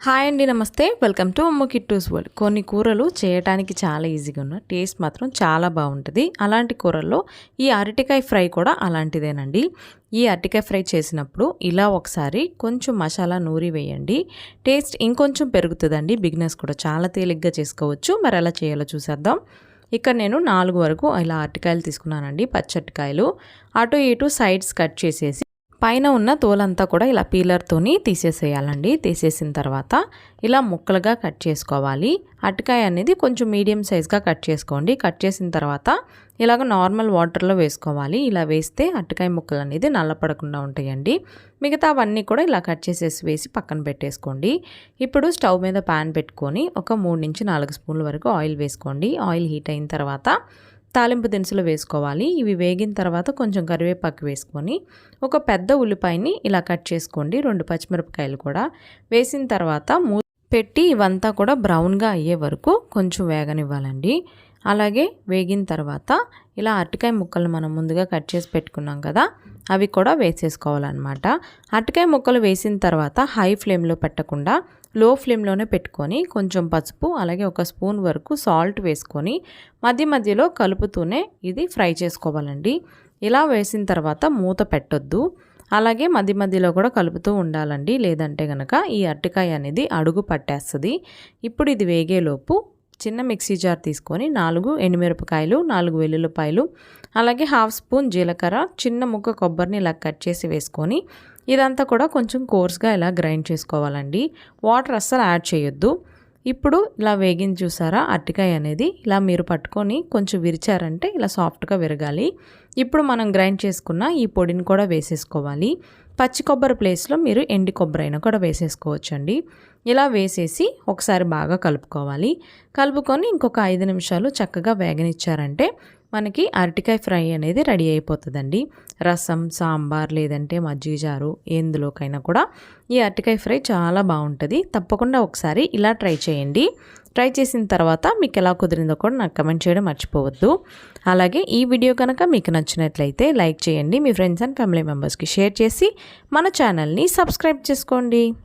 Hi అండి, నమస్తే. Welcome to Ammu Kittu's world. కొన్ని కూరలు చేయడానికి చాలా ఈజీగా ఉన్న టేస్ట్ మాత్రం చాలా బాగుంటుంది. అలాంటి కూరల్లో ఈ అరటికాయ ఫ్రై కూడా అలాంటిదేనండి. ఈ అరటికాయ ఫ్రై చేసినప్పుడు ఇలా ఒకసారి కొంచెం మసాలా నూరి వేయండి, టేస్ట్ ఇంకొంచెం పెరుగుతుందండి. బిగినర్స్ కూడా చాలా తేలిగ్గా చేసుకోవచ్చు. మరి ఎలా చేయాలో చూసేద్దాం. ఇక్కడ నేను 4 వరకు ఇలా అరటికాయలు తీసుకున్నానండి, పచ్చటికాయలు. అటు ఇటు సైడ్స్ కట్ చేసేసి పైన ఉన్న తోలంతా కూడా ఇలా పీలర్తోని తీసేసేయాలండి. తీసేసిన తర్వాత ఇలా ముక్కలుగా కట్ చేసుకోవాలి. అరటికాయ అనేది కొంచెం మీడియం సైజ్గా కట్ చేసుకోండి. కట్ చేసిన తర్వాత ఇలాగ నార్మల్ వాటర్లో వేసుకోవాలి. ఇలా వేస్తే అరటికాయ ముక్కలు అనేది నల్లపడకుండా ఉంటాయండి. మిగతా అవన్నీ కూడా ఇలా కట్ చేసేసి వేసి పక్కన పెట్టేసుకోండి. ఇప్పుడు స్టవ్ మీద ప్యాన్ పెట్టుకొని ఒక 3 నుంచి 4 స్పూన్ల వరకు ఆయిల్ వేసుకోండి. ఆయిల్ హీట్ అయిన తర్వాత తాలింపు దినుసులు వేసుకోవాలి. ఇవి వేగిన తర్వాత కొంచెం కరివేపాకు వేసుకొని ఒక పెద్ద ఉల్లిపాయని ఇలా కట్ చేసుకోండి. 2 పచ్చిమిరపకాయలు కూడా వేసిన తర్వాత పెట్టి ఇవంతా కూడా బ్రౌన్గా అయ్యే వరకు కొంచెం వేగనివ్వాలండి. అలాగే వేగిన తర్వాత ఇలా అరటికాయ ముక్కలు మనం ముందుగా కట్ చేసి పెట్టుకున్నాం కదా, అవి కూడా వేసేసుకోవాలన్నమాట. అరటికాయ ముక్కలు వేసిన తర్వాత హై ఫ్లేమ్లో పెట్టకుండా లో ఫ్లేమ్లోనే పెట్టుకొని కొంచెం పసుపు అలాగే 1 స్పూన్ వరకు సాల్ట్ వేసుకొని మధ్య మధ్యలో కలుపుతూనే ఇది ఫ్రై చేసుకోవాలండి. ఇలా వేసిన తర్వాత మూత పెట్టొద్దు. అలాగే మధ్య మధ్యలో కూడా కలుపుతూ ఉండాలండి, లేదంటే కనుక ఈ అరటికాయ అనేది అడుగు పట్టేస్తుంది. ఇప్పుడు ఇది వేగేలోపు చిన్న మిక్సీ జార్ తీసుకొని 4 ఎండుమిరపకాయలు, 4 వెల్లుల్లిపాయలు, అలాగే 1/2 స్పూన్ జీలకర్ర, చిన్న ముక్క కొబ్బరిని ఇలా కట్ చేసి వేసుకొని ఇదంతా కూడా కొంచెం కోర్స్గా ఇలా గ్రైండ్ చేసుకోవాలండి. వాటర్ అస్సలు యాడ్ చేయొద్దు. ఇప్పుడు ఇలా వేగింది చూసారా, అరటికాయ అనేది ఇలా మీరు పట్టుకొని కొంచెం విరిచారంటే ఇలా సాఫ్ట్గా విరగాలి. ఇప్పుడు మనం గ్రైండ్ చేసుకున్న ఈ పొడిని కూడా వేసేసుకోవాలి. పచ్చి కొబ్బరి ప్లేస్లో మీరు ఎండి కొబ్బరి అయినా కూడా వేసేసుకోవచ్చండి. ఇలా వేసేసి ఒకసారి బాగా కలుపుకోవాలి. కలుపుకొని ఇంకొక 5 నిమిషాలు చక్కగా వేగనిచ్చారంటే మనకి అరటికాయ ఫ్రై అనేది రెడీ అయిపోతుందండి. రసం, సాంబార్ లేదంటే మజ్జిగ చారు ఎందులోకైనా కూడా ఈ అరటికాయ ఫ్రై చాలా బాగుంటుంది. తప్పకుండా ఒకసారి ఇలా ట్రై చేయండి. ట్రై చేసిన తర్వాత మీకు ఎలా కుదిరిందో కూడా నాకు కమెంట్ చేయడం మర్చిపోవద్దు. అలాగే ఈ వీడియో కనుక మీకు నచ్చినట్లయితే లైక్ చేయండి. మీ ఫ్రెండ్స్ అండ్ ఫ్యామిలీ మెంబర్స్కి షేర్ చేసి మన ఛానల్ని సబ్స్క్రైబ్ చేసుకోండి.